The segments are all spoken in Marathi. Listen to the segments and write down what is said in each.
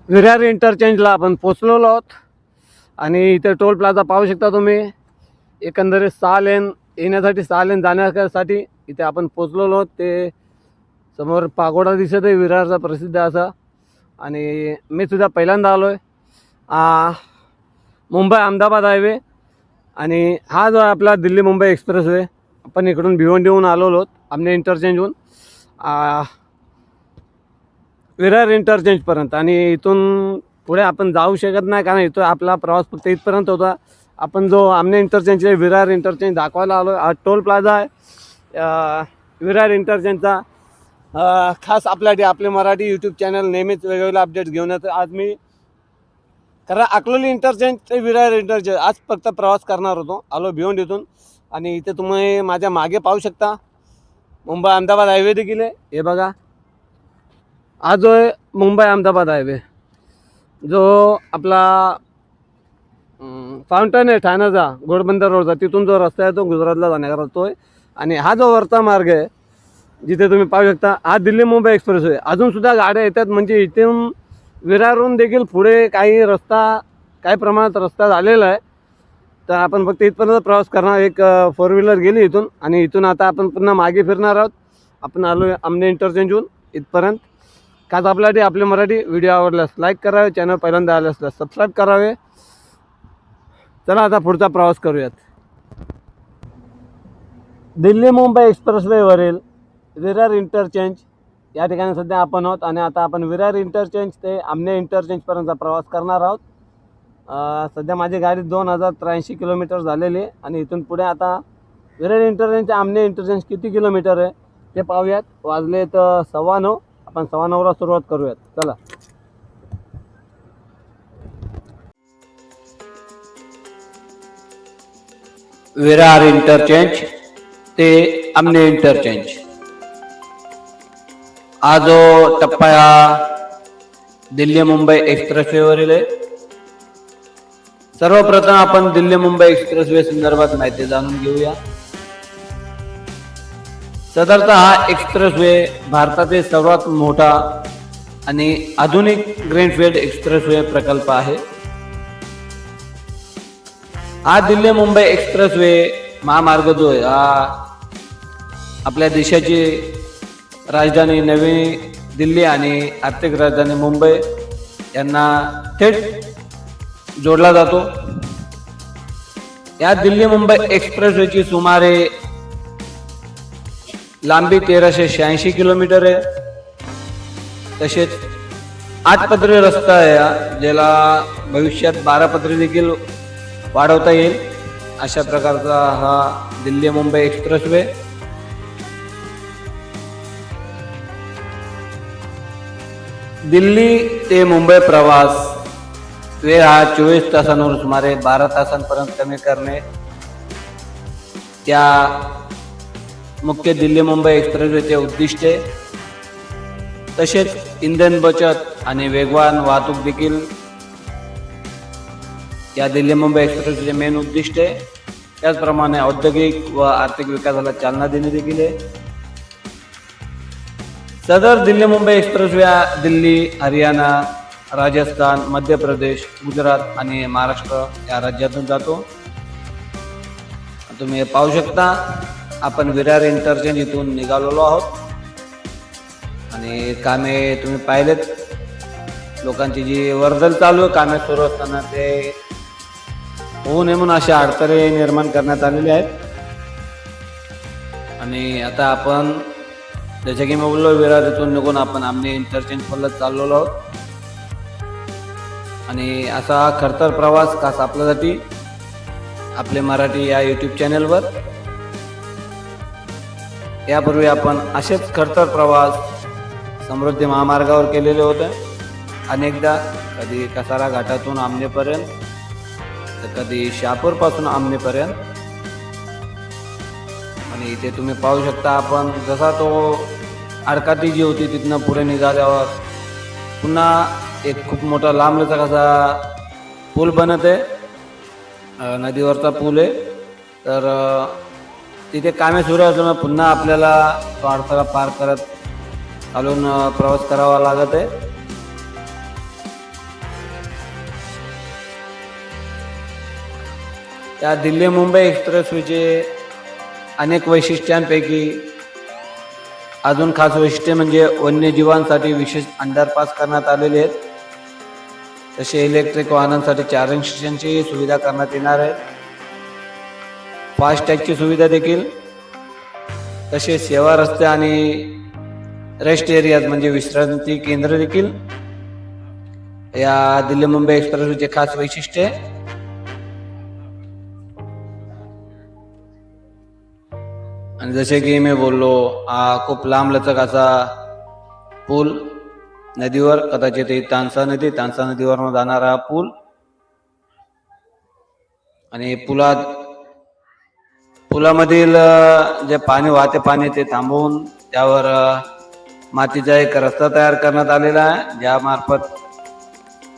विरार इंटरचेंजला आपण पोचलेलो आहोत आणि इथे टोल प्लाझा पाहू शकता तुम्ही. एकंदरीत 6 लेन येण्यासाठी 6 लेन जाण्यासाठी इथे आपण पोचलेलो आहोत. ते समोर पागोडा दिसत आहे विरारचा प्रसिद्ध असा. आणि मी सुद्धा पहिल्यांदा आलो आहे मुंबई अहमदाबाद हायवे. आणि हा जो आपला दिल्ली मुंबई एक्सप्रेसवे आपण इकडून भिवंडीहून आलेलो आहोत आमने इंटरचेंजहून विरार इंटरचेंजपर्यंत. आणि इथून पुढे आपण जाऊ शकत नाही कारण इथं आपला प्रवास फक्त इथपर्यंत होता. आपण जो आमने इंटरचेंज विरार इंटरचेंज दाखवायला आलो हा टोल प्लाझा आहे विरार इंटरचेंजचा. खास आपले मराठी यूट्यूब चॅनल नेहमीच वेगवेगळे अपडेट्स घेऊन येतं. आज मी कारण अकलोली इंटरचेंज ते विरार इंटरचेंज आज फक्त प्रवास करणार होतो. आलो भिवंडीतून. आणि इथे तुम्ही माझ्या मागे पाहू शकता मुंबई अहमदाबाद हायवे देखील आहे. हे बघा हा जो आहे मुंबई अहमदाबाद हायवे जो आपला फाउंटन आहे ठाण्याचा घोडबंदर रोडचा. तिथून जो रस्ता आहे तो गुजरातला जाण्याकरता तो आहे. आणि हा जो वरचा मार्ग आहे जिथे तुम्ही पाहू शकता हा दिल्ली मुंबई एक्सप्रेस आहे. अजूनसुद्धा गाड्या येतात म्हणजे इथून विरारहून देखील पुढे काही प्रमाणात रस्ता झालेला आहे. तर आपण फक्त इथपर्यंत प्रवास करणार. एक 4 व्हीलर गेली इथून आणि इथून आता आपण पुन्हा मागे फिरणार आहोत. आपण आलो आमने इंटरचेंजहून इथपर्यंत. खास आपले मराठी व्हिडिओ आवडल्यास लाईक करावे, चॅनल पहिल्यांदा आले असल्यास सबस्क्राईब करावे. चला आता पुढचा प्रवास करूयात. दिल्ली मुंबई एक्सप्रेसवेवरील विरार इंटरचेंज या ठिकाणी सध्या आपण आहोत. आणि आता आपण विरार इंटरचेंज ते आमने इंटरचेंजपर्यंतचा प्रवास करणार आहोत. सध्या माझी गाडी 2083 किलोमीटर झालेली आहे. आणि इथून पुढे आता विरार इंटरचेंज ते आमने इंटरचेंज किती किलोमीटर आहे ते पाहूयात. वाजले तर 9:15. आपण 9:15ला सुरुवात करूयात. चला. विरार इंटरचेंज ते आमने इंटरचेंज हा जो टप्पा दिल्ली मुंबई एक्सप्रेसवेवरील आहे. सर्वप्रथम आपण दिल्ली मुंबई एक्सप्रेसवे संदर्भात माहिती जाणून घेऊया. साधारणतः हा एक्सप्रेसवे भारतातील सर्वात मोठा आणि आधुनिक ग्रीनफील्ड एक्सप्रेसवे प्रकल्प आहे. हा दिल्ली मुंबई एक्सप्रेसवे महामार्ग जो आहे हा आपल्या देशाची राजधानी नवी दिल्ली आणि आर्थिक राजधानी मुंबई यांना थेट जोडला जातो. या दिल्ली मुंबई एक्सप्रेसवेची सुमारे लांबी 1386 किलोमीटर आहे. तसेच 8 पदरी रस्ता आहे ज्याला भविष्यात 12 पदरी देखील वाढवता येईल अशा प्रकारचा हा दिल्ली मुंबई एक्सप्रेसवे. दिल्ली ते मुंबई प्रवास वेळ हा 24 तासांवर सुमारे 12 तासांपर्यंत कमी करणे त्या मुख्य दिल्ली मुंबई एक्सप्रेसवेचे उद्दिष्ट आहे. तसेच इंधन बचत आणि वेगवान वाहतूक देखील या दिल्ली मुंबई एक्सप्रेसवेचे मेन उद्दिष्ट आहे. त्याचप्रमाणे औद्योगिक व आर्थिक विकासाला चालना देणे देखील आहे. सदर दिल्ली मुंबई एक्सप्रेसवे दिल्ली, हरियाणा, राजस्थान, मध्य प्रदेश, गुजरात आणि महाराष्ट्र या राज्यातून जातो. तुम्ही पाहू शकता आपण विरार इंटरचेंज इथून निघालेलो आहोत. आणि कामे तुम्ही पाहिलेत. लोकांची जी वर्दळ चालू आहे कामे सुरू असताना ते होऊ नये म्हणून अशा अडथळे निर्माण करण्यात आलेले आहेत. आणि आता आपण जसे की मी बोललो विरार इथून निघून आपण आमने इंटरचेंज पर्यंत चाललेलो आहोत. आणि असा खडतर प्रवास खास आपल्यासाठी आपले मराठी या यूट्यूब चॅनलवर. यापूर्वी आपण असेच खडतर प्रवास समृद्धी महामार्गावर केलेले होते अनेकदा. कधी कसारा घाटातून आमनेपर्यंत तर कधी शहापूरपासून आमनेपर्यंत. आणि इथे तुम्ही पाहू शकता आपण जसा तो आडकाठी जी होती तिथनं पुढे निघाल्यावर पुन्हा एक खूप मोठा लांबलचक असा पूल बनत आहे. नदीवरचा पूल आहे. तर तिथे कामे सुरू असल्यामुळे पुन्हा आपल्याला तो अडथळा पार करत चालून प्रवास करावा लागत आहे. या दिल्ली मुंबई एक्सप्रेसवेचे अनेक वैशिष्ट्यांपैकी अजून खास वैशिष्ट्य म्हणजे वन्यजीवांसाठी विशेष अंडरपास करण्यात आलेले आहेत. तसे इलेक्ट्रिक वाहनांसाठी चार्जिंग स्टेशनची सुविधा करण्यात येणार आहे. फास्टॅगची सुविधा देखील, तसे सेवा रस्ते आणि रेस्ट एरियाज म्हणजे विश्रांती केंद्र देखील या दिल्ली मुंबई एक्सप्रेसवेचे खास वैशिष्ट्य आहे. आणि जसे की मी बोललो, हा खूप लांब लचक असा पूल नदीवर, कदाचित तानसा नदीवरून जाणारा पूल. आणि पुलामधील जे पाणी वाहते पाणी ते थांबवून त्यावर मातीचा एक रस्ता तयार करण्यात आलेला आहे, ज्यामार्फत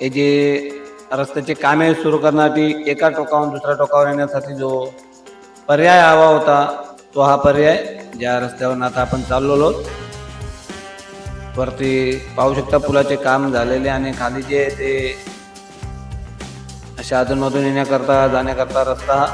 हे जे रस्त्याचे कामे सुरू करण्यासाठी एका टोकावरून दुसऱ्या टोकावर येण्यासाठी जो पर्याय हवा होता तो हा पर्याय ज्या रस्त्यावरून आता आपण चाललेलो. वरती पाहू शकता पुलाचे काम झालेले आणि खाली जे ते अशा अधूनमधून येण्याकरता जाण्याकरता रस्ता.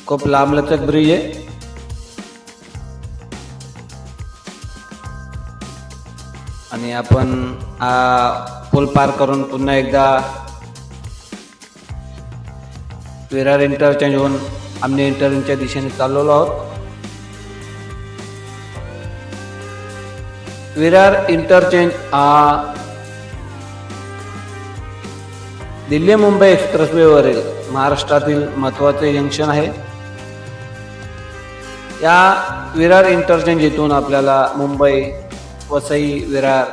खूप लांबलचक ब्रिज आहे. आणि आपण हा पूल पार करून पुन्हा एकदा विरार इंटरचेंज होऊन आमने इंटरचेंजच्या दिशेने चाललेलो आहोत. विरार इंटरचेंज हा दिल्ली मुंबई एक्सप्रेसवेवरील महाराष्ट्रातील महत्त्वाचे जंक्शन आहे. या विरार इंटरचेंज इथून आपल्याला मुंबई, वसई, विरार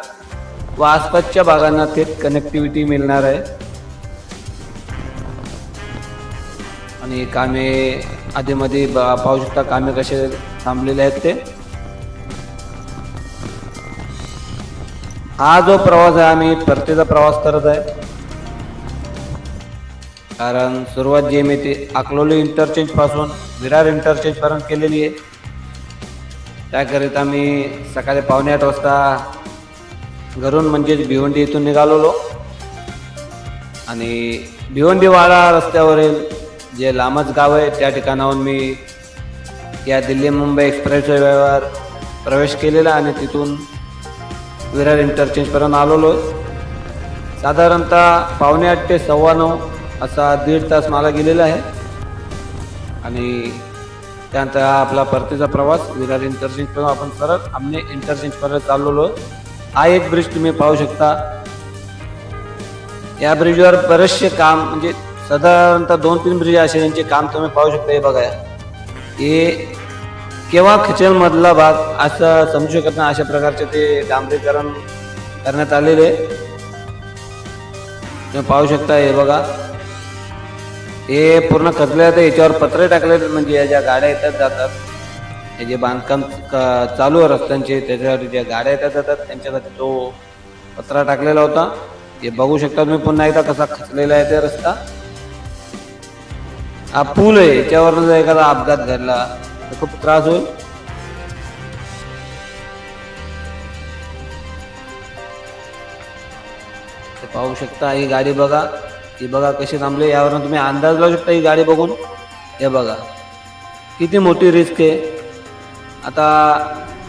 व आसपासच्या भागांना थेट कनेक्टिव्हिटी मिळणार आहे. आणि कामे आधीमध्ये पाहू शकता कामे कसे थांबलेले आहेत ते. हा जो प्रवास आहे आम्ही परतीचा प्रवास करत आहे, कारण सुरुवात जी मी ती अकलोली इंटरचेंज पासून विरार इंटरचेंज पर्यंत केलेली आहे. त्याकरिता मी सकाळी 7:45 वाजता घरून म्हणजेच भिवंडी इथून निघालेलो. आणि भिवंडीवाडा रस्त्यावरील जे लांबच गाव आहे त्या ठिकाणाहून मी या दिल्ली मुंबई एक्सप्रेसवेवर प्रवेश केलेला आणि तिथून विरार इंटरचेंजपर्यंत आलेलो. साधारणतः 7:45 ते 9:15 असा 1.5 तास मला गेलेला आहे. आणि त्यानंतर हा आपला परतीचा प्रवास विरार इंटरचेंजपासून आपण सरळ आमने इंटरचेंजपर्यंत चाललेलो. हा एक ब्रिज तुम्ही पाहू शकता. या ब्रिजवर बरेचसे काम म्हणजे साधारणतः 2-3 ब्रिज असे यांचे काम तुम्ही पाहू शकता. हे बघा, हे केव्हा खचेल मधला भाग असं समजू शकत नाही, अशा प्रकारचे ते डांबरीकरण करण्यात आलेले तुम्ही पाहू शकता. हे बघा, हे पूर्ण खचले आहे. याच्यावर पत्रे टाकले म्हणजे या ज्या गाड्या येतात जातात, हे जे बांधकाम चालू आहे रस्त्यांचे त्याच्यासाठी ज्या गाड्या येतात जातात त्यांच्यासाठी तो पत्रा टाकलेला होता. हे बघू शकता तुम्ही पुन्हा एकदा कसा खचलेला आहे ते रस्ता. हा पूल आहे, याच्यावर जर एखादा अपघात घडला तर खूप त्रास होईल. पाहू शकता ही गाडी बघा, ही बघा कशी थांबली. यावरून तुम्ही अंदाज लावू शकता ही गाडी बघून. हे बघा किती मोठी रिस्क आहे. आता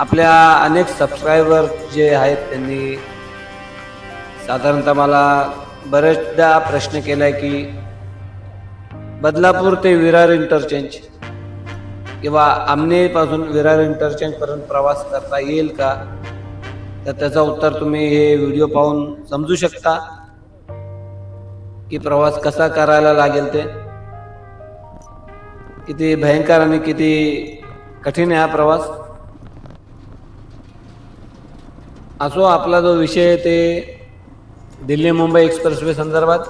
आपल्या अनेक सबस्क्रायबर जे आहेत त्यांनी साधारणतः मला बरेचदा प्रश्न केला आहे की बदलापूर ते विरार इंटरचेंज किंवा आमनेपासून विरार इंटरचेंजपर्यंत प्रवास करता येईल का. तर त्याचं उत्तर तुम्ही हे व्हिडिओ पाहून समजू शकता की प्रवास कसा करायला लागेल, ते किती भयंकर आणि किती कठीण आहे हा प्रवास. असो, आपला जो विषय आहे ते दिल्ली मुंबई एक्सप्रेसवे संदर्भात.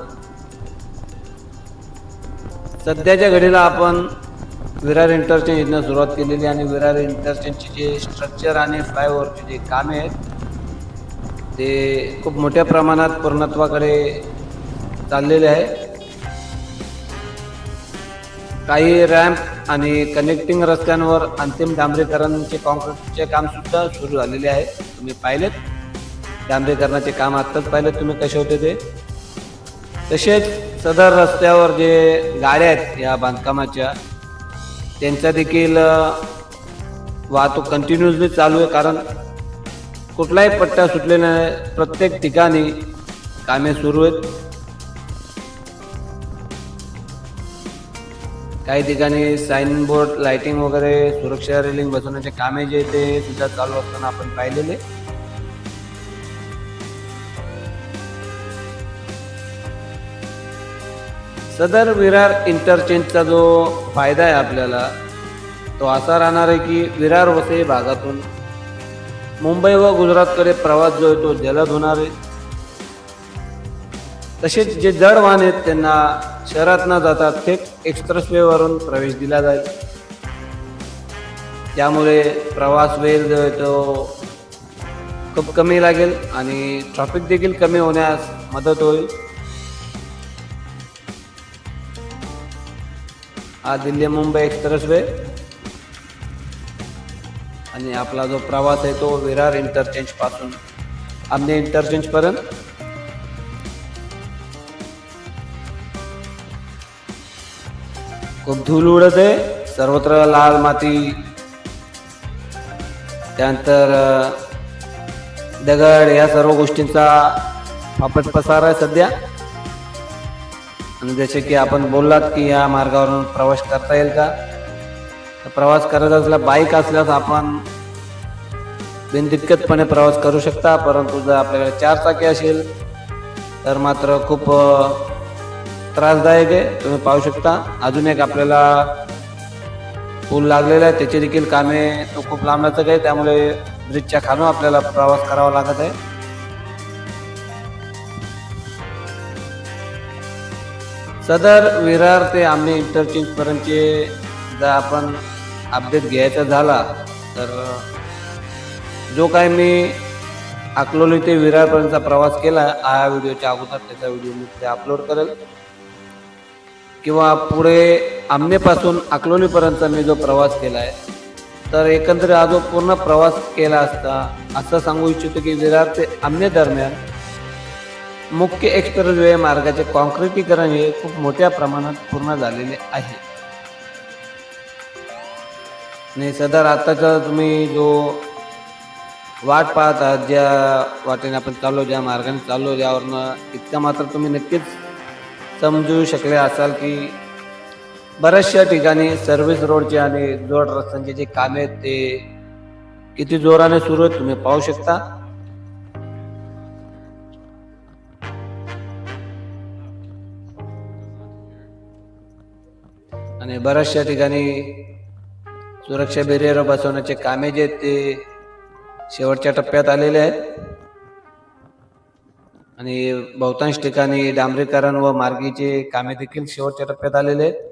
सध्याच्या घडीला आपण विरार इंटरचेंज इथनं सुरुवात केलेली आणि विरार इंटरचेंजचे जे स्ट्रक्चर आणि फ्लायओव्हरचे जे कामे आहेत ते खूप मोठ्या प्रमाणात पूर्णत्वाकडे चाललेले आहे. काही रॅम्प आणि कनेक्टिंग रस्त्यांवर अंतिम डांबरीकरणाचे कॉन्क्रीटचे काम सुद्धा सुरू झालेले आहे. तुम्ही पाहिलेत डांबरीकरणाचे काम आत्ताच पाहिलेत तुम्ही कसे होते ते. तसेच सदर रस्त्यावर जे गाड्या आहेत या बांधकामाच्या त्यांचा देखील वाहतूक कंटिन्युअसली चालू आहे, कारण कुठलाही पट्टा सुटलेला नाही. प्रत्येक ठिकाणी कामे सुरू आहेत. काही ठिकाणी साइन बोर्ड लाइटिंग वगैरे सुरक्षा रेलिंग बसवण्याचे कामे जे ते सुद्धा चालू असताना आपण पाहिलेले. सदर विरार इंटरचेंजचा जो फायदा आहे आपल्याला तो असा राहणार आहे की विरार वसई भागातून मुंबई व गुजरातकडे प्रवास जो आहे तो जलद होणार आहे. तसेच जे जड वाहन आहेत त्यांना शहरात न जाता थेट एक्सप्रेसवेवरून प्रवेश दिला जाईल. त्यामुळे प्रवास वेळ जो आहे तो खूप कमी लागेल आणि ट्रॅफिक देखील कमी होण्यास मदत होईल. हा दिल्ली मुंबई एक्सप्रेसवे आणि आपला जो प्रवास आहे तो विरार इंटरचेंज पासून आमने इंटरचेंज पर्यंत. खूप धूळ उडत आहे, सर्वत्र लाल माती, त्यानंतर दगड, या सर्व गोष्टींचा फापट पसार आहे सध्या. आणि जसे की आपण बोललात की या मार्गावरून प्रवास करता येईल का, प्रवास करत असला बाईक असल्यास आपण बिनदिक्कतपणे प्रवास करू शकता. परंतु जर आपल्याकडे 4 चाकी असेल तर मात्र खूप त्रासदायक आहे. तुम्ही पाहू शकता अजून एक आपल्याला पूल लागलेला आहे, त्याची देखील कामे तो खूप लांबच आहे, त्यामुळे ब्रिजच्या खालून आपल्याला प्रवास करावा लागत आहे. सदर विरार ते आमने इंटरचेंज पर्यंतचे जर आपण अपडेट घ्यायचा झाला तर जो काय मी अकलोली ते विरारपर्यंतचा प्रवास केला हा व्हिडिओच्या अगोदर त्याचा व्हिडिओ मी ते अपलोड करेल, किंवा पुढे आमनेपासून अकलोलीपर्यंतचा मी जो प्रवास केला आहे तर एकंदरीत हा जो पूर्ण प्रवास केला असता असं सांगू इच्छितो की विरार ते आमने दरम्यान मुख्य एक्सप्रेसवे मार्गाचे कॉन्क्रिटीकरण हे खूप मोठ्या प्रमाणात पूर्ण झालेले आहे. आणि सदर आताचा तुम्ही जो वाट पाहत आहात, ज्या वाटेने आपण चाललो, ज्या मार्गाने चाललो, ज्यावरनं इतका मात्र तुम्ही नक्कीच समजू शकले असाल की बऱ्याचशा ठिकाणी सर्व्हिस रोडचे आणि जोड रस्त्यांचे जे कामे आहेत ते किती जोराने सुरू आहेत तुम्ही पाहू शकता. आणि बऱ्याचशा ठिकाणी सुरक्षा बॅरियर बसवण्याचे कामे जे आहेत ते शेवटच्या टप्प्यात आलेले आहेत. आणि बहुतांश ठिकाणी डांबरीकरण व मार्गीचे कामे देखील शेवटच्या टप्प्यात आलेले आहेत.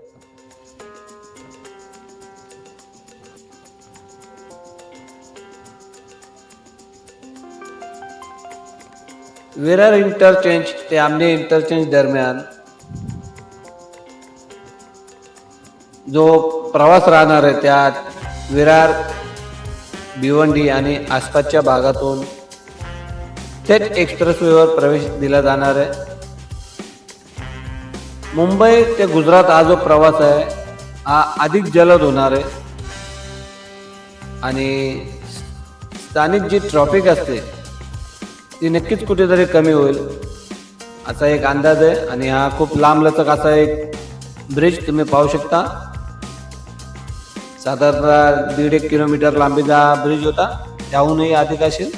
विरार इंटरचेंज ते आमने इंटरचेंज दरम्यान जो प्रवास राहणार आहे त्यात विरार, भिवंडी आणि आसपासच्या भागातून थेट एक्सप्रेसवेवर प्रवेश दिला जाणार आहे. मुंबई ते गुजरात हा जो प्रवास आहे हा अधिक जलद होणार आहे आणि स्थानिक जी ट्रॅफिक असते ती नक्कीच कुठेतरी कमी होईल असा एक अंदाज आहे. आणि हा खूप लांबलचक असा एक ब्रिज तुम्ही पाहू शकता. साधारणतः 1.5 किलोमीटर लांबीचा ब्रिज होता, त्याहूनही अधिक असेल.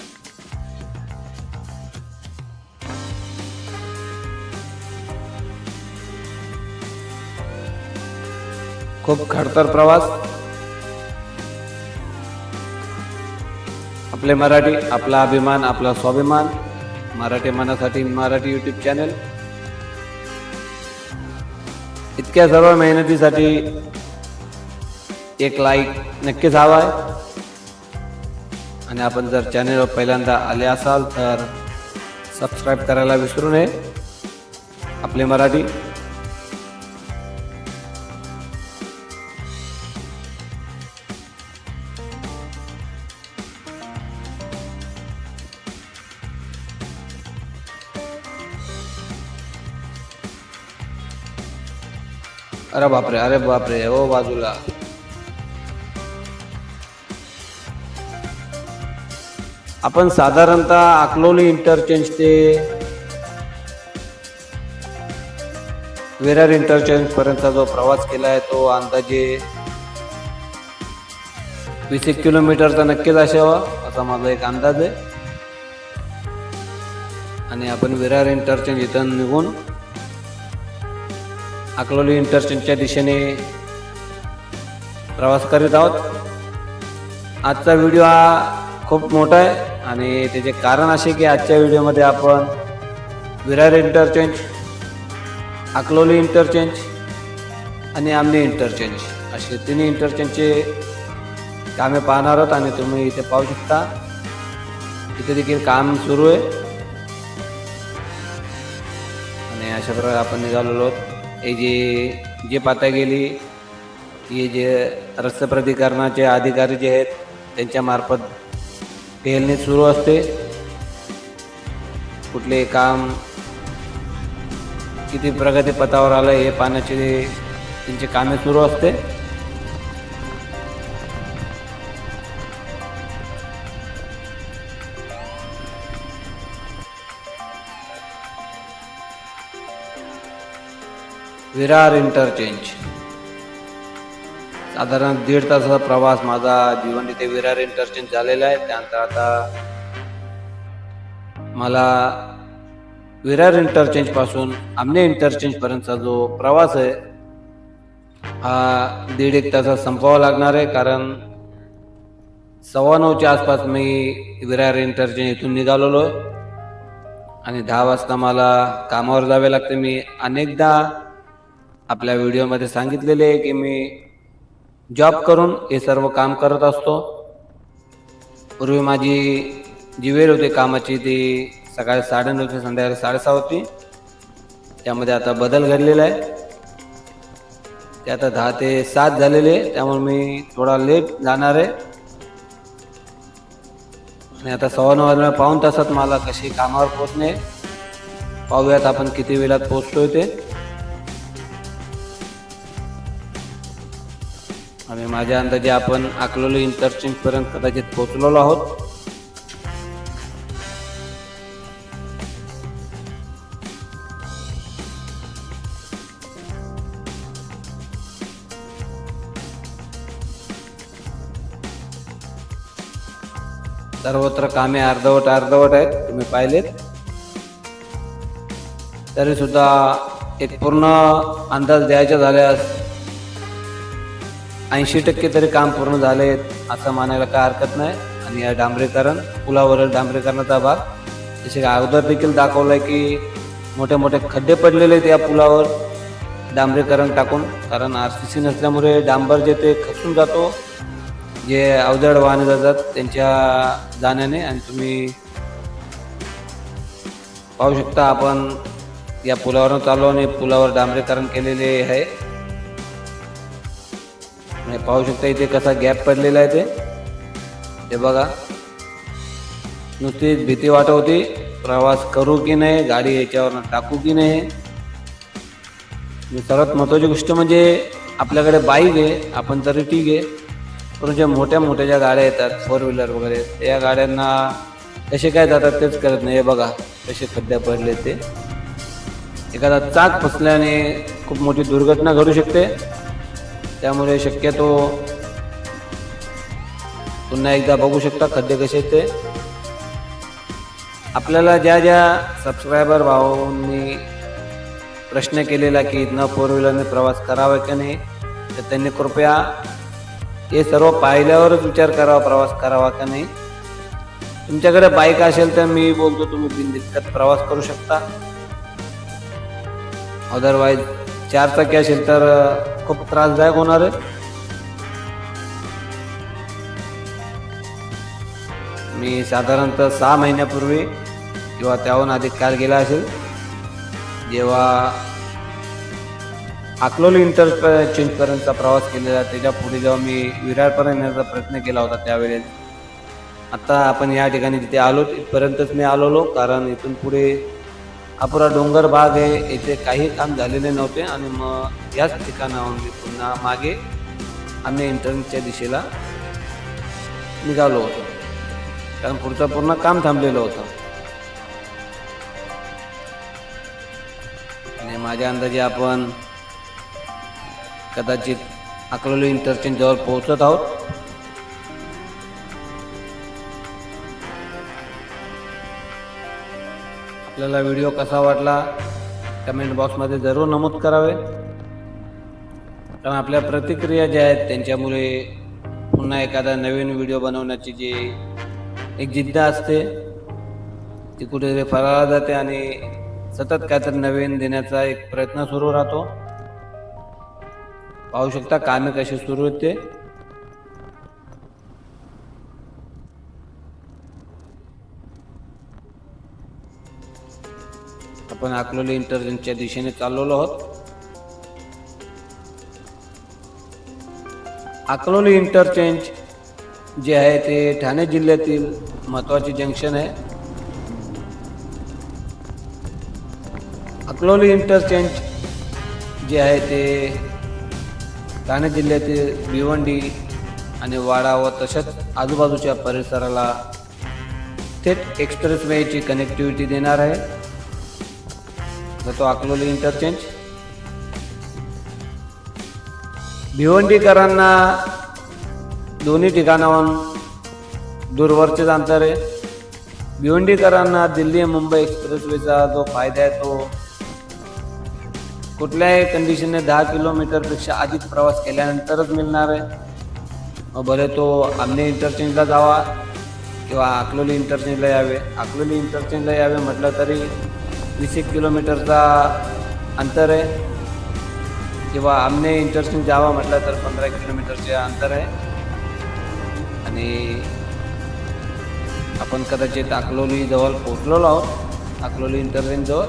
खूप खडतर प्रवास. आपले मराठी, आपला अभिमान, आपला स्वाभिमान. मराठी मनासाठी मराठी यूट्यूब चॅनल. इतक्या सर्व मेहनतीसाठी एक लाईक नक्कीच हवा आहे. आणि आपण जर चॅनलवर पहिल्यांदा आले असाल तर सबस्क्राईब करायला विसरू नये. आपले मराठी. अरे बापरे हो बाजूला. आपण साधारणतः अकलोली इंटरचेंज ते विरार इंटरचेंज पर्यंतचा जो प्रवास केला आहे तो अंदाजे 20 किलोमीटरचा नक्कीच असावा असा माझा एक अंदाज आहे. आणि आपण विरार इंटरचेंज इथून निघून अकलोली इंटरचेंजच्या दिशेने प्रवास करीत आहोत. आजचा व्हिडिओ हा खूप मोठा आहे आणि त्याचे कारण असे की आजच्या व्हिडिओमध्ये आपण विरार इंटरचेंज, अकलोली इंटरचेंज आणि आमने इंटरचेंज असे तिन्ही इंटरचेंजचे कामे पाहणार आहोत. आणि तुम्ही इथे पाहू शकता इथे देखील काम सुरू आहे. आणि अशा प्रकारे आपण निघालेलो आहोत. हे जे पाहता गेली हे जे रस्ते प्राधिकरणाचे अधिकारी जे आहेत त्यांच्या मार्फत पेरणी सुरू असते. कुठले काम किती प्रगती पथावर आलं हे पाहण्याचे त्यांचे कामे सुरू असते. विरार इंटरचेंज साधारण 1.5 तासाचा प्रवास माझा भिवंडी ते विरार इंटरचेंज झालेला आहे. त्यानंतर आता मला विरार इंटरचेंज पासून आमने इंटरचेंज पर्यंतचा जो प्रवास आहे हा 1.5 तासात संपवावा लागणार आहे. कारण 9:15च्या आसपास मी विरार इंटरचेंज इथून निघालेलो आहे आणि 10 वाजता मला कामावर जावे लागते. मी अनेकदा आपल्या व्हिडिओमध्ये सांगितलेले आहे की मी जॉब करून हे सर्व काम करत असतो. पूर्वी माझी जी वेळ होती कामाची ती सकाळी 9:30 ते संध्याकाळी 6:30 होती. त्यामध्ये आता बदल घडलेला आहे. ते आता 10 ते 7 झालेले आहे. त्यामुळे मी थोडा लेट जाणार आहे. आणि आता 9:15 वाजता पाऊण तासात मला कशी कामावर पोहोचणे पाहूयात आपण किती वेळात पोहोचतोय ते. आणि माझ्या अंदाजे आपण अकलोली इंटरचेंज पर्यंत कदाचित पोहोचलेलो आहोत. सर्वत्र कामे अर्धवट आहेत तुम्ही पाहिलेत. तरी सुद्धा एक पूर्ण अंदाज द्यायचा झाल्यास 80% तरी काम पूर्ण झाले असं मानायला काय हरकत नाही. आणि या डांबरीकरण पुलावरील डांबरीकरणाचा भाग जसे अगोदर देखील दाखवलं आहे की मोठे मोठे खड्डे पडलेले आहेत या पुलावर डांबरीकरण टाकून. कारण RCC नसल्यामुळे डांबर जे ते खचून जातो, जे अवजड वाहने जातात त्यांच्या जाण्याने. आणि तुम्ही पाहू शकता आपण या पुलावरून चालू आणि पुलावर डांबरीकरण केलेले आहे. पाहू शकता इथे कसा गॅप पडलेला आहे ते बघा. नुसतीच भीती वाटत होती प्रवास करू की नाही, गाडी याच्यावर टाकू की नाही. सर्वात महत्त्वाची गोष्ट म्हणजे आपल्याकडे बाईक आहे आपण तरी ठीक आहे, पण ज्या मोठ्या ज्या गाड्या येतात 4 व्हीलर वगैरे त्या गाड्यांना कसे काय जातात तेच करत नाही. हे बघा कसे खड्डे पडले ते. एखादा चाक फसल्याने खूप मोठी दुर्घटना घडू शकते. त्यामुळे शक्यतो पुन्हा एकदा बघू शकता खड्डे कसे आहेत ते. आपल्याला ज्या सबस्क्रायबर भावांनी प्रश्न केलेला की न 4 व्हीलरने प्रवास करावा की नाही, तर त्यांनी कृपया हे सर्व पाहिल्यावरच विचार करावा प्रवास करावा का नाही. तुमच्याकडे बाईक असेल तर मी बोलतो तुम्ही बिनदिक्कत प्रवास करू शकता. अदरवाईज 4 चाकी असेल तर खूप त्रासदायक होणार आहे. मी साधारणतः 6 महिन्यापूर्वी किंवा त्याहून अधिक काळ गेला असेल जेव्हा अकलोली इंटरचेंजपर्यंतचा प्रवास केलेला. त्याच्या पुढे जेव्हा मी विरारपर्यंत येण्याचा प्रयत्न केला होता त्यावेळेस. आता आपण या ठिकाणी जिथे आलो तिथपर्यंतच मी आलेलो, कारण इथून पुढे हा पुरा डोंगर भाग आहे, इथे काही काम झालेले नव्हते आणि मग याच ठिकाणाहून मी पुन्हा मागे आम्ही इंटरनेटच्या दिशेला निघालो होतो, कारण पुढचं पूर्ण काम थांबलेलं होतं. आणि माझ्या अंदाजे आपण कदाचित अकलोली इंटरचेंज जवळ पोहोचत आहोत. आपल्याला व्हिडिओ कसा वाटला कमेंट बॉक्समध्ये जरूर नमूद करावे, कारण आपल्या प्रतिक्रिया ज्या आहेत त्यांच्यामुळे पुन्हा एखादा नवीन व्हिडिओ बनवण्याची जी एक जिद्द असते ती कुठेतरी फराळा जाते आणि सतत काहीतरी नवीन देण्याचा एक प्रयत्न सुरू राहतो. पाहू शकता कामे कशी सुरू आहेत ते. आपण अकलोली इंटरचेंजच्या दिशेने चाललेलो आहोत. अकलोली इंटरचेंज जे आहे ते ठाणे जिल्ह्यातील महत्त्वाचे जंक्शन आहे. अकलोली इंटरचेंज जे आहे ते ठाणे जिल्ह्यातील भिवंडी आणि वाडा व तसेच आजूबाजूच्या परिसराला थेट एक्सप्रेसवेची कनेक्टिव्हिटी देणार आहे. तो अकलोली इंटरचेंज भिवंडीकरांना दोन्ही ठिकाणाहून दूरवरचेच अंतर आहे. भिवंडीकरांना दिल्ली मुंबई एक्सप्रेसवेचा जो फायदा आहे तो कुठल्याही कंडिशनने 10 किलोमीटरपेक्षा अधिक प्रवास केल्यानंतरच मिळणार आहे. मग भले तो आमने इंटरचेंजला जावा किंवा अकलोली इंटरचेंजला यावे. अकलोली इंटरचेंजला यावे म्हटलं तरी 20 किलोमीटरचा अंतर आहे, किंवा आमने इंटरचेंज जावा म्हटलं तर 15 किलोमीटरचे अंतर आहे. आणि आपण कदाचित अकलोली जवळ पोहोचलेलो आहोत, अकलोली इंटरचेंज जवळ.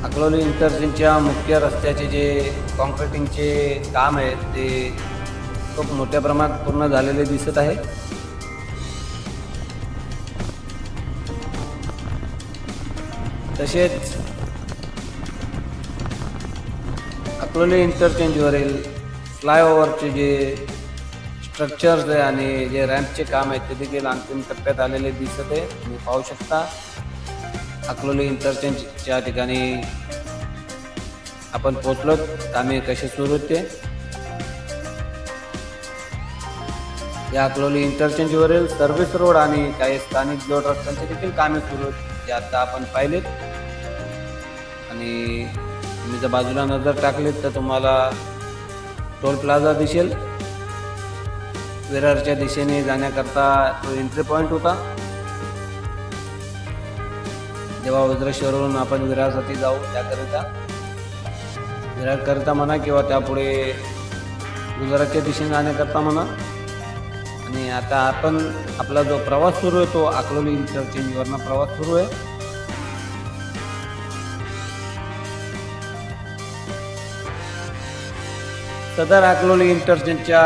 अकलोली इंटरचेंजच्या मुख्य रस्त्याचे जे कॉन्क्रिटिंगचे काम आहे ते खूप मोठ्या प्रमाणात पूर्ण झालेले दिसत आहे. तसेच अकलोली इंटरचेंजवरील फ्लायओव्हरचे जे स्ट्रक्चर्स आहे आणि जे रॅम्पचे काम आहे ते देखील अंतिम टप्प्यात आलेले दिसत आहे. तुम्ही पाहू शकता अकलोली इंटरचेंजच्या ठिकाणी आपण पोचलो. कामे कसे सुरू होते या अकलोली इंटरचेंजवरील सर्व्हिस रोड आणि काही स्थानिक जोड रस्त्यांचे देखील कामे सुरू आहेत जे आता आपण पाहिलेत. आणि तुम्ही जर बाजूला नजर टाकलीत तर तुम्हाला टोल प्लाझा दिसेल. विरारच्या दिशेने जाण्याकरता तो एंट्री पॉईंट होता. जेव्हा वज्रेश्वरवरून आपण विरारसाठी जाऊ त्याकरिता, विरारकरिता म्हणा किंवा त्यापुढे गुजरातच्या दिशेने जाण्याकरता म्हणा. आणि आता आपण आपला जो प्रवास सुरू आहे तो अकलोली इंटरचेंजवरनं प्रवास सुरू आहे. सदर अकलोली इंटरचेंजच्या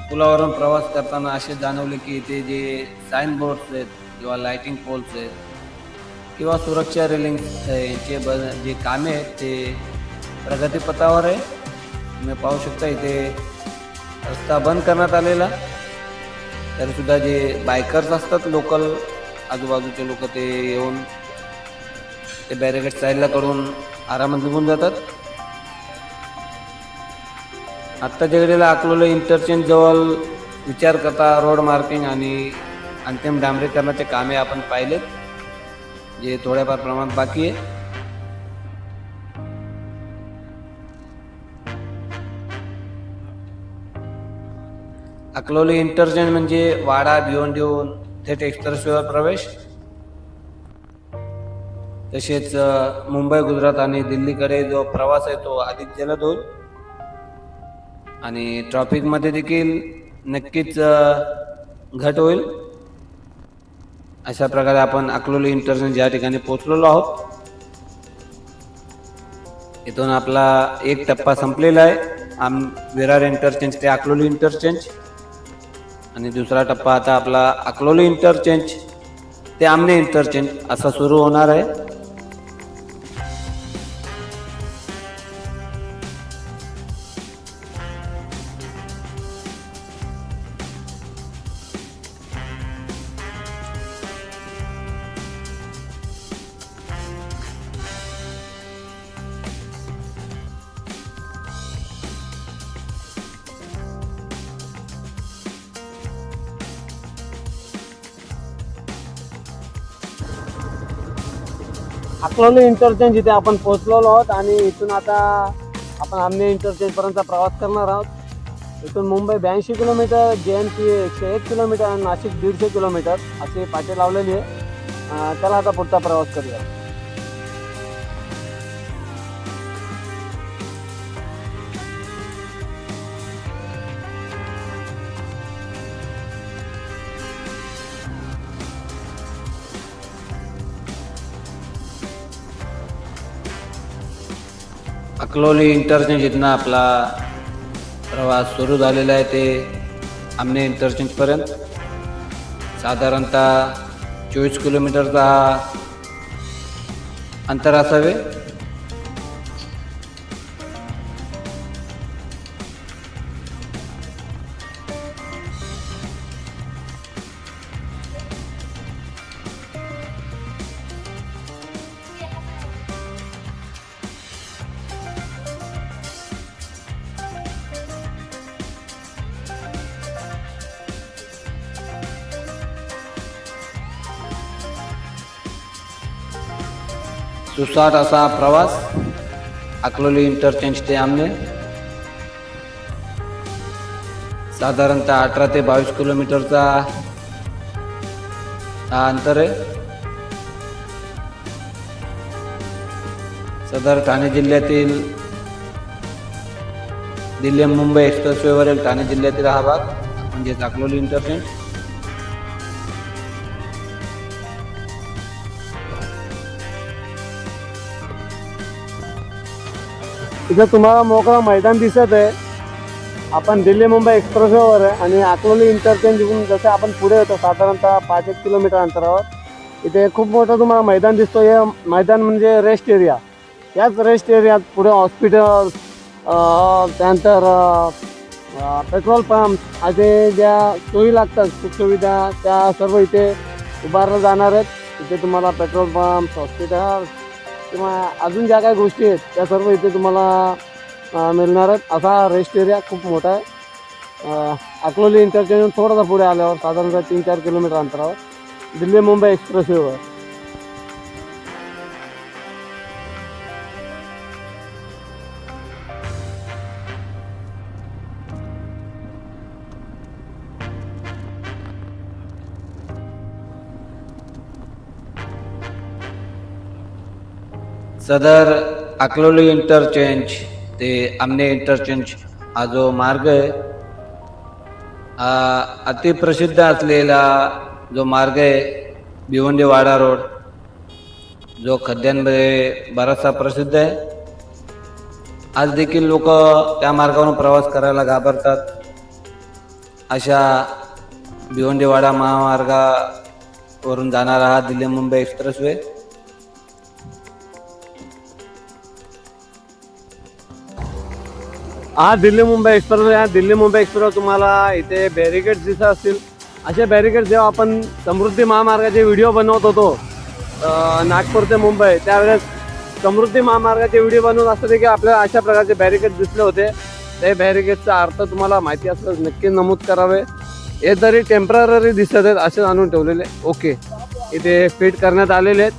पुलावरून प्रवास करताना असे जाणवले की इथे जे साईन बोर्ड्स आहेत किंवा लाइटिंग पोल्स आहेत किंवा सुरक्षा रेलिंग यांचे जे कामे आहेत ते प्रगतीपथावर आहे. तुम्ही पाहू शकता इथे रस्ता बंद करण्यात आलेला, तरीसुद्धा जे बायकर्स असतात लोकल आजूबाजूचे लोक ते येऊन ते बॅरिकेड साईडला करून आरामात निघून जातात. आत्ताच्या घडीला अकलोली इंटरचेंज जवळ विचार करता रोड मार्किंग आणि अंतिम डांबरीकरणाचे कामे आपण पाहिलेत जे थोड्याफार प्रमाणात बाकी आहे. अकलोली इंटरचेंज म्हणजे वाडा भिवंडीहून थेट एक्सप्रेसवेवर प्रवेश. तसेच मुंबई गुजरात आणि दिल्लीकडे जो प्रवास आहे तो अधिक जलद होईल आणि ट्रॅफिकमध्ये देखील नक्कीच घट होईल. अशा प्रकारे आपण अकलोली इंटरचेंज या ठिकाणी पोहोचलेलो आहोत. इथून आपला एक टप्पा संपलेला आहे, विरार इंटरचेंज ते अकलोली इंटरचेंज. आणि दुसरा टप्पा आता आपला अकलोली इंटरचेंज ते आमने इंटरचेंज असा सुरू होणार आहे. अकलोली इंटरचेंज इथे आपण पोहोचलेलो आहोत आणि इथून आता आपण आमने इंटरचेंज पर्यंत प्रवास करणार आहोत. इथून मुंबई 82 किलोमीटर, JNP 101 किलोमीटर आणि नाशिक 150 किलोमीटर असे पाटे लावलेली आहे. चला आता पुढचा प्रवास करूया. अकलोली इंटरचेंज इथनं आपला प्रवास सुरू झालेला आहे ते आमने इंटरचेंजपर्यंत. साधारणतः 24 किलोमीटरचा अंतर असावे. सुसाट असा प्रवास अकलोली इंटरचेंज ते आमने. साधारणतः 18 ते 22 किलोमीटरचा हा अंतर आहे. सदर ठाणे जिल्ह्यातील दिल्ली मुंबई एक्सप्रेसवेवरील ठाणे जिल्ह्यातील हा भाग म्हणजे अकलोली इंटरचेंज. इथं तुम्हाला मोकळं मैदान दिसत आहे. आपण दिल्ली मुंबई एक्सप्रेसवेवर आहे आणि अकलोली इंटरचेंजहून जसं आपण पुढे येतो साधारणतः 5-1 किलोमीटर अंतरावर इथे खूप मोठं तुम्हाला मैदान दिसतो. हे मैदान म्हणजे रेस्ट एरिया. याच रेस्ट एरियात पुढे हॉस्पिटल, त्यानंतर पेट्रोल पंप असे ज्या सोयी लागतात सुखसुविधा त्या सर्व इथे उभारल्या जाणार आहेत. इथे तुम्हाला पेट्रोल पंप, हॉस्पिटल किंवा अजून ज्या काही गोष्टी आहेत त्या सर्व इथे तुम्हाला मिळणार आहेत. असा रेस्ट एरिया खूप मोठा आहे. अकलोली इंटरचेंज थोडासा पुढे आल्यावर साधारणतः 3-4 किलोमीटर अंतरावर दिल्ली मुंबई एक्सप्रेसवेवर. सदर अकलोली इंटरचेंज ते आमने इंटरचेंज हा जो मार्ग आहे हा अतिप्रसिद्ध असलेला जो मार्ग आहे भिवंडी वाडा रोड जो खड्ड्यांमध्ये बराचसा प्रसिद्ध आहे. आज देखील लोक त्या मार्गावरून प्रवास करायला घाबरतात. अशा भिवंडी वाडा महामार्गावरून जाणारा हा दिल्ली मुंबई एक्सप्रेसवे. हा दिल्ली मुंबई एक्सप्रेस आहे. दिल्ली मुंबई एक्सप्रेस तुम्हाला इथे बॅरिकेड्स दिसत असतील. असे बॅरिकेड्स जेव्हा आपण समृद्धी महामार्गाचे व्हिडिओ बनवत होतो नागपूर ते मुंबई त्यावेळेस समृद्धी महामार्गाचे व्हिडिओ बनवत असताना की आपल्याला अशा प्रकारचे बॅरिकेड दिसले होते. ते बॅरिकेडचा अर्थ तुम्हाला माहिती असल्यास नक्की नमूद करावे. हे तरी टेम्पररी दिसत आहेत असे आणून ठेवलेले ओके इथे फिट करण्यात आलेले आहेत.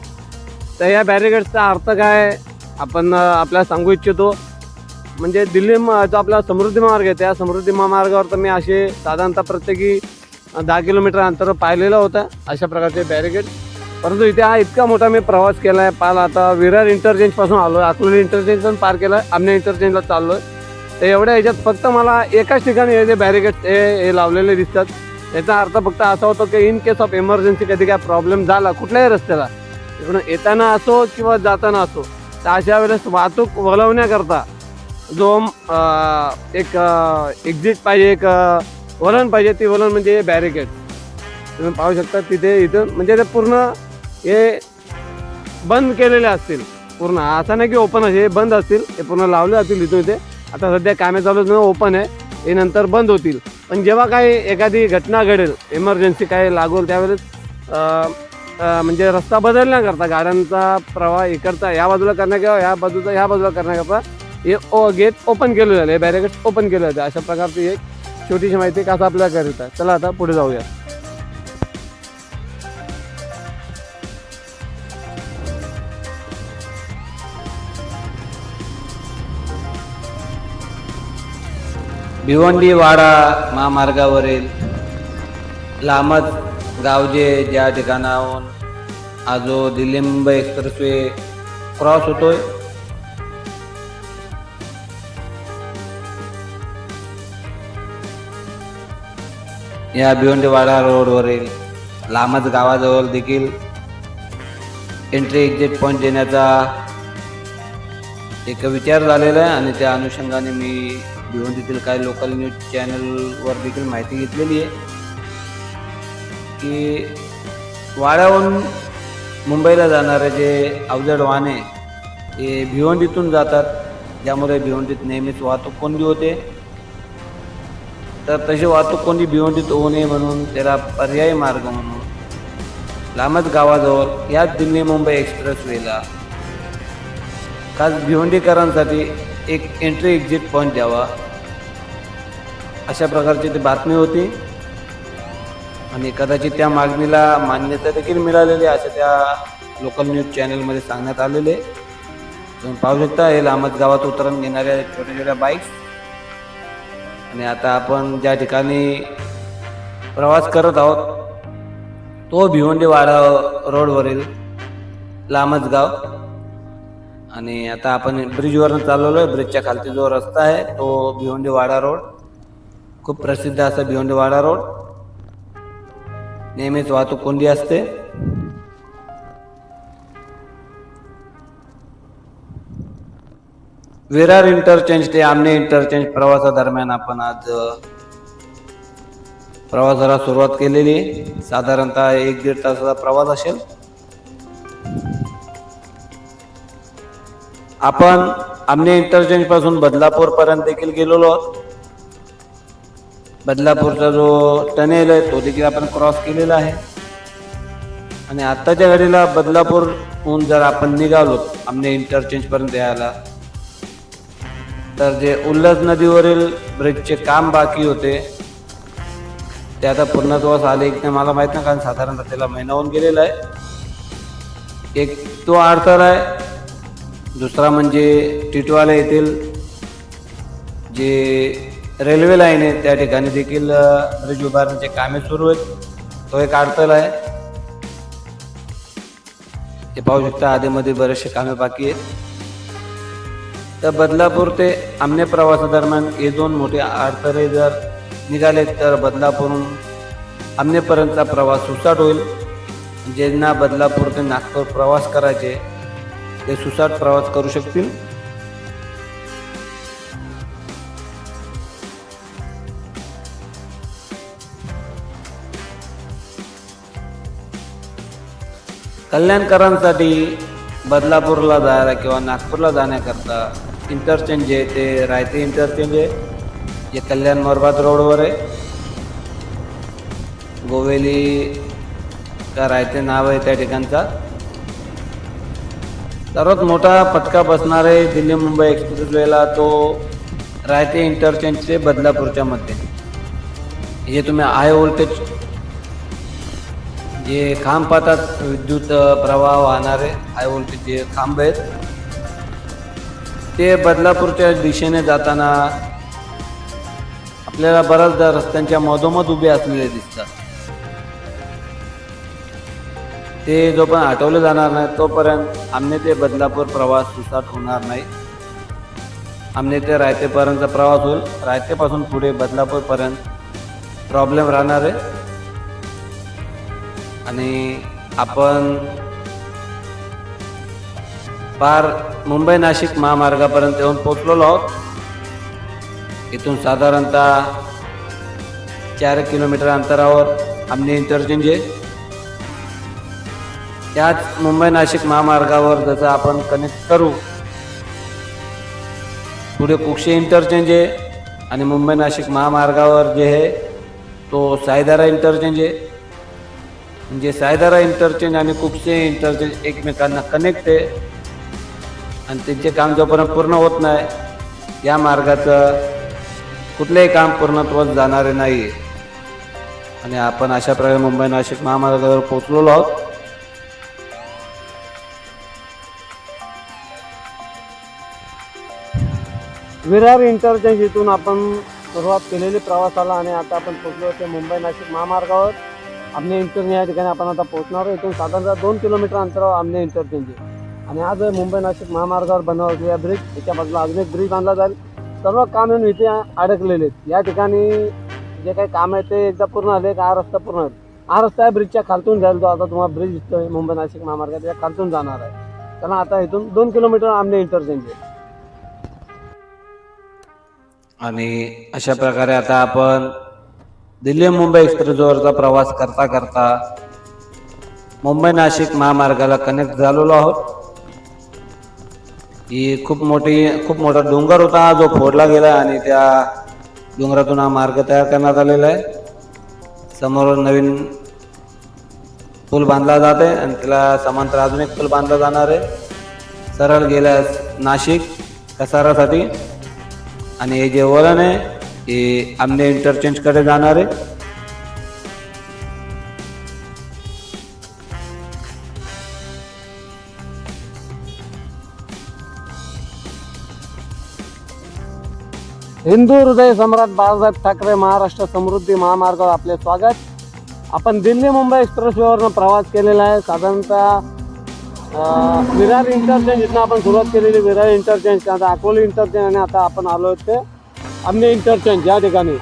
तर या बॅरिकेड्सचा अर्थ काय आपण आपल्याला सांगू इच्छितो. म्हणजे दिल्ली जो आपला समृद्धी महामार्ग आहे त्या समृद्धी महामार्गावर तर मी असे साधारणतः प्रत्येकी 10 किलोमीटर अंतर पाहिलेलं होतं अशा प्रकारचे बॅरिकेड. परंतु इथे हा इतका मोठा मी प्रवास केला आहे. पाल आता विरार इंटरचेंजपासून आलो आहे. अकलोली इंटरचेंज पण पार केलं आहे. आमने इंटरचेंजला चाललो आहे. तर एवढ्या ह्याच्यात फक्त मला एकाच ठिकाणी हे जे बॅरिकेड हे लावलेले दिसतात. याचा अर्थ फक्त असा होतो की इन केस ऑफ इमर्जन्सी कधी काय प्रॉब्लेम झाला कुठल्याही रस्त्याला इकडून येताना असो किंवा जाताना असो तर अशा वेळेस वाहतूक वळवण्याकरता जो एक एक्झिट पाहिजे एक वळण पाहिजे, ती वळण म्हणजे बॅरिकेड तुम्ही पाहू शकता तिथे. इथून म्हणजे ते पूर्ण हे बंद केलेले असतील पूर्ण, असं नाही की ओपन असे हे बंद असतील, हे पूर्ण लावले जातील इथून इथे. आता सध्या कामे चालू ओपन आहे, हे नंतर बंद होतील. पण जेव्हा काही एखादी घटना घडेल, इमर्जन्सी काय लागेल त्यावेळेस म्हणजे रस्ता बदलण्याकरता गाड्यांचा प्रवाह इकडचा या बाजूला करण्या किंवा ह्या बाजूला करण्याकरता हे गेट ओपन केलं झालं, हे बॅरिकेड ओपन केलं जातं. अशा प्रकारची एक छोटीशी माहिती कसं आपल्याला करीत आहे. चला आता पुढे जाऊया. भिवंडी वाडा महामार्गावरील लामत गावजे ज्या ठिकाणाहून हा जो दिल्ली मुंबई एक्सप्रेसवे क्रॉस होतोय, या भिवंडी वाडा रोडवरील लामत गावाजवळ देखील एंट्री एक्झिट पॉईंट देण्याचा एक विचार झालेला आहे आणि त्या अनुषंगाने मी भिवंडीतील काही लोकल न्यूज चॅनलवर देखील माहिती घेतलेली आहे की वाड्याहून मुंबईला जाणारे जे अवजड वाहने हे भिवंडीतून जातात, ज्यामुळे भिवंडीत नेहमीच वाहतूक कोंडी होते. तर तशी वाहतूक कोंडी भिवंडीत होऊ नये म्हणून त्याला पर्यायी मार्ग म्हणून लामत गावाजवळ याच दिल्ली मुंबई एक्सप्रेसवेला खास भिवंडीकरांसाठी एक एंट्री एक्झिट पॉईंट द्यावा, अशा प्रकारची ती बातमी होती आणि कदाचित त्या मागणीला मान्यता देखील मिळालेली असं त्या लोकल न्यूज चॅनलमध्ये सांगण्यात आलेले. तुम्ही पाहू शकता हे लामत गावात उतरून घेणाऱ्या छोट्या छोट्या बाईक्स. आणि आता आपण ज्या ठिकाणी प्रवास करत आहोत तो भिवंडी वाडा रोडवरील लामत गाव. आणि आता आपण ब्रिजवरून चालवलो आहे. ब्रिजच्या खालती जो रस्ता आहे तो भिवंडी वाडा रोड, खूप प्रसिद्ध असा भिवंडी वाडा रोड. नेहमीच वाहतूक कोंडी असते. विरार इंटरचेंज ते आमने इंटरचेंज प्रवासादरम्यान आपण आज प्रवासाला सुरुवात केलेली. साधारणतः 1-1.5 तासाचा प्रवास असेल. आपण आमने इंटरचेंज पासून बदलापूर पर्यंत देखील गेलेलो आहोत. बदलापूरचा जो टनेल आहे तो देखील आपण क्रॉस केलेला आहे. आणि आत्ताच्या घडीला बदलापूरहून जर आपण निघालो आमने इंटरचेंज पर्यंत यायला, तर जे उल्हास नदीवरील ब्रिजचे काम बाकी होते ते आता पूर्णत्वास आले की मला माहीत नाही, कारण साधारणतः त्याला महिना होऊन गेलेला आहे. एक तो अडथळा आहे. दुसरा म्हणजे टिटवाला येथील जे रेल्वे लाईन आहे त्या ठिकाणी देखील ब्रिज उभारण्याचे कामे सुरू आहेत. तो एक अडथळा आहे. हे पाहू शकता आधीमध्ये बरेचसे कामे बाकी आहेत. तर बदलापूर ते आमने प्रवासादरम्यान हे 2 मोठे अडथळे जर निघाले तर बदलापूरहून आमनेपर्यंतचा प्रवास सुसाट होईल. ज्यांना बदलापूर ते नागपूर प्रवास करायचे ते सुसाट प्रवास करू शकतील. कल्याणकरांसाठी बदलापूरला जायला किंवा नागपूरला जाण्याकरता इंटरचेंज जे ते रायते इंटरचेंज आहे, जे कल्याण मोरबाद रोडवर आहे. गोवेली का रायते नाव आहे त्या ठिकाणचा. सर्वात मोठा फटका बसणारे दिल्ली मुंबई एक्सप्रेसवेला तो रायते इंटरचेंजचे बदलापूरच्या मध्ये. जे तुम्ही हाय व्होल्टेज जे खांब पाहतात, विद्युत प्रवाह वाहणारे हाय व्होल्टेज जे खांब आहेत ते बदलापूरच्या दिशेने जाताना आपल्याला बऱ्याचदा रस्त्यांच्या मधोमध उभे असलेले दिसतात. ते जोपर्यंत हटवले जाणार नाही तोपर्यंत आमने ते बदलापूर प्रवास सुसाट होणार नाही. आमने ते रायतेपर्यंतचा प्रवास होईल. रायतेपासून पुढे बदलापूरपर्यंत प्रॉब्लेम राहणार आहे. आणि आपण पार मुंबई नाशिक महामार्गापर्यंत येऊन पोहोचलेलो आहोत. इथून साधारणतः 4 किलोमीटर अंतरावर आमने इंटरचेंज आहे. त्याच मुंबई नाशिक महामार्गावर जसं आपण कनेक्ट करू पुढे कुक्षे इंटरचेंज आहे आणि मुंबई नाशिक महामार्गावर जे आहे तो सायदारा इंटरचेंज आहे. म्हणजे सायदारा इंटरचेंज आणि कुक्षे इंटरचेंज एकमेकांना कनेक्ट आहे आणि त्यांचे काम जोपर्यंत पूर्ण होत नाही या मार्गाचं कुठलेही काम पूर्णत्वास जाणारे नाही. आणि आपण अशा प्रकारे मुंबई नाशिक महामार्गावर पोहोचलेलो आहोत. विरार इंटरचेंज इथून आपण सुरुवात केलेली प्रवासाला आणि आता आपण पोहोचलो ते मुंबई नाशिक महामार्गावर आमने इंटरचेंज या ठिकाणी आपण आता पोहोचणार आहोत. इथून साधारणतः 2 किलोमीटर अंतरावर आमने इंटरचेंज आहे आणि आज मुंबई नाशिक महामार्गावर बनवलेल्या ब्रिज याच्या बाजूला अजून एक ब्रिज बांधला जाईल. सर्व काम येऊन इथे अडकलेले आहेत. या ठिकाणी जे काही काम आहे ते एकदा पूर्ण आले का हा रस्ता पूर्ण आहे. हा रस्ता आहे ब्रिजच्या खालतून जाईल. जो आता तुम्हाला ब्रिज दिसतोय मुंबई नाशिक महामार्गाच्या खालतून जाणार आहे. कारण आता इथून 2 किलोमीटर आमने इंटरचेंज आहे. आणि अशा प्रकारे आता आपण दिल्ली मुंबई एक्सप्रेसवरचा प्रवास करता करता मुंबई नाशिक महामार्गाला कनेक्ट झालेलो आहोत. ही खूप मोठा डोंगर होता जो फोडला गेला आणि त्या डोंगरातून हा मार्ग तयार करण्यात आलेला आहे. समोर नवीन पूल बांधला जात आहे आणि त्याला समांतर अजून एक पूल बांधला जाणार आहे सरळ गेल्यास नाशिक कसारासाठी. आणि हे जे वळण आहे हे आमने इंटरचेंजकडे जाणार आहे. हिंदू हृदय सम्राट बाळासाहेब ठाकरे महाराष्ट्र समृद्धी महामार्गावर आपले स्वागत. आपण दिल्ली मुंबई एक्सप्रेसवेवरनं प्रवास केलेला आहे. साधारणतः विरार इंटरचेंज इथनं आपण सुरुवात केलेली. विरार इंटरचेंज, आता अकोली इंटरचेंज आणि आता आपण आलो ते आमने इंटरचेंज या ठिकाणी.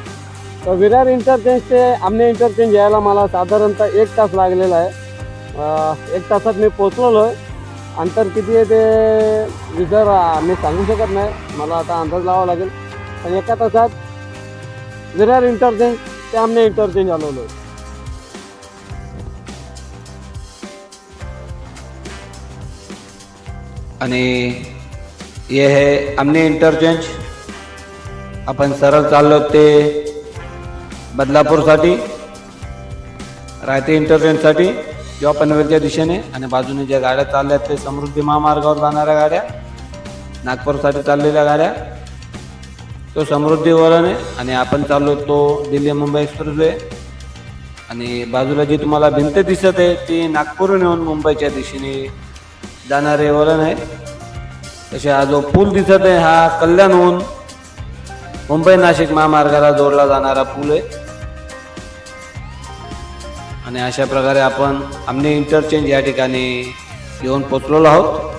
तर विरार इंटरचेंज ते आमने इंटरचेंज यायला मला साधारणतः 1 तास लागलेला आहे. 1 तासात मी पोचलेलो आहे. अंतर किती आहे ते विसर मी सांगू शकत नाही, मला आता अंदाज लावावा लागेल. पण 1 तासात विरार इंटरचेंज ते आमने इंटरचेंज आलेलो आहे. आणि हे है आमने इंटरचेंज. आपण सरळ चाललो ते बदलापूरसाठी, रायते इंटरचेंजसाठी किंवा पनवेलच्या दिशेने. आणि बाजूने ज्या गाड्या चालल्या ते समृद्धी महामार्गावर जाणाऱ्या गाड्या, नागपूरसाठी चाललेल्या गाड्या, तो समृद्धी वळण आहे. आणि आपण चाललो तो दिल्ली मुंबई एक्सप्रेसवे. आणि बाजूला जी तुम्हाला भिंत दिसत आहे ती नागपूरहून येऊन मुंबईच्या दिशेने जाणारे वळण आहे. तसे हा जो पूल दिसत आहे हा कल्याणहून मुंबई नाशिक महामार्गाला जोडला जाणारा पूल आहे. आणि अशा प्रकारे आपण आमने इंटरचेंज या ठिकाणी येऊन पोचलेलो आहोत.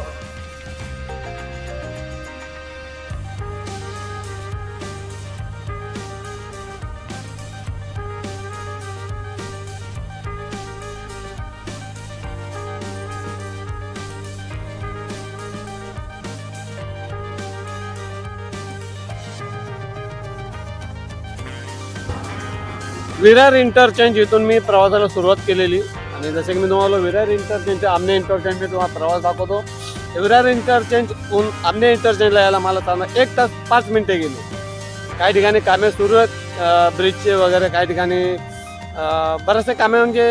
विरार इंटरचेंज इथून मी प्रवासाला सुरुवात केलेली. आणि जसे की मी तुम्हाला विरार इंटरचेंज आमने इंटरचेंज मी तुम्हाला प्रवास दाखवतो. विरार इंटरचेंजहून आमने इंटरचेंजला यायला मला चालणार 1 तास 5 मिनिटे गेली. काही ठिकाणी कामे सुरू आहेत ब्रिजचे वगैरे, काही ठिकाणी बरेचसे कामे म्हणजे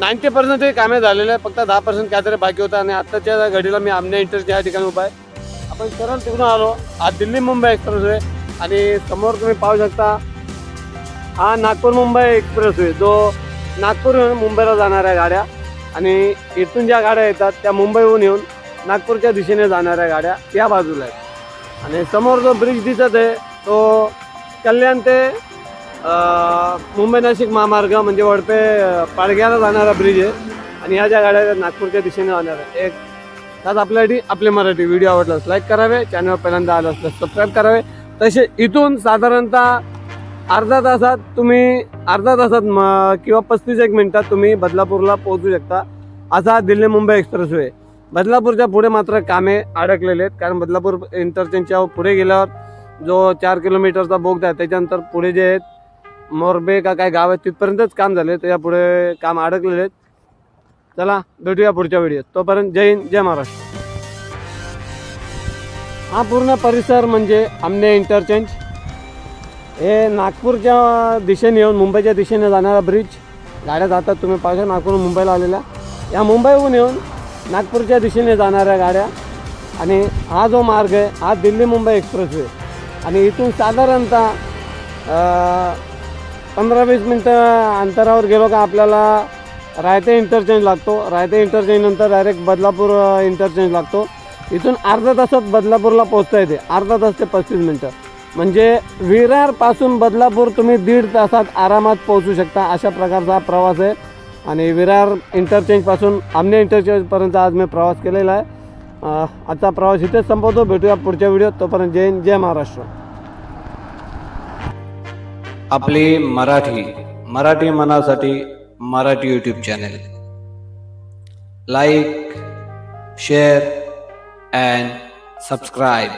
90% ते कामे झालेले आहे. फक्त 10% काहीतरी बाकी होतं. आणि आत्ताच्या घडीला मी आमने इंटरचेंज या ठिकाणी उभा आहे. आपण सरळ तिकडून आलो. आज दिल्ली मुंबई एक्सप्रेसवे आणि समोर तुम्ही पाहू शकता हा नागपूर मुंबई एक्सप्रेसवे, जो नागपूरहून मुंबईला जाणाऱ्या गाड्या आणि इथून ज्या गाड्या येतात त्या मुंबईहून येऊन नागपूरच्या दिशेने जाणाऱ्या गाड्या या बाजूला आहेत. आणि समोर जो ब्रिज दिसत आहे तो कल्याण ते मुंबई नाशिक महामार्ग म्हणजे वडपे पाडग्याला जाणारा ब्रिज आहे. आणि ह्या ज्या गाड्या नागपूरच्या दिशेने जाणार आहे. एक त्यात आपल्यासाठी आपले मराठी व्हिडिओ आवडल्यास लाईक करावे, चॅनलवर पहिल्यांदा आलं असल्यास सबस्क्राईब करावे. तसे इथून साधारणतः अर्धा तासात किंवा 35 मिनिटात तुम्ही बदलापूरला पोहोचू शकता. असा दिल्ली मुंबई एक्सप्रेसवे. बदलापूरच्या पुढे मात्र कामे अडकलेले आहेत. कारण बदलापूर इंटरचेंजच्या पुढे गेल्यावर जो 4 किलोमीटरचा बोगदा आहे त्याच्यानंतर पुढे जे आहेत मोरबे का काय गाव आहे तिथपर्यंतच काम झाले, तर यापुढे काम अडकलेले आहेत. चला भेटूया पुढच्या व्हिडिओत. तोपर्यंत जय हिंद, जय महाराष्ट्र. हा पूर्ण परिसर म्हणजे आमने इंटरचेंज. हे नागपूरच्या दिशेने येऊन मुंबईच्या दिशेने जाणारा ब्रिज. गाड्या जातात, तुम्ही पाहिजे नागपूरहून मुंबईला आलेल्या. या मुंबईहून येऊन नागपूरच्या दिशेने जाणाऱ्या गाड्या. आणि हा जो मार्ग आहे हा दिल्ली मुंबई एक्सप्रेसवे. आणि इथून साधारणतः 15-20 मिनटं अंतरावर गेलो का आपल्याला रायते इंटरचेंज लागतो. रायते इंटरचेंज नंतर डायरेक्ट बदलापूर इंटरचेंज लागतो. इथून अर्धा तासात बदलापूरला पोहोचता येते. अर्धा तास ते 35 मिनटं. म्हणजे विरारपासून बदलापूर तुम्ही 1.5 तासात आरामात पोहोचू शकता. अशा प्रकारचा हा प्रवास आहे. आणि विरार इंटरचेंजपासून आमने इंटरचेंजपर्यंत आज मी प्रवास केलेला आहे. आजचा प्रवास इथेच संपवतो. भेटूया पुढच्या व्हिडिओत. तोपर्यंत जय हिंद, जय महाराष्ट्र. आपली मराठी मनासाठी Marathi YouTube channel. Like, share and subscribe.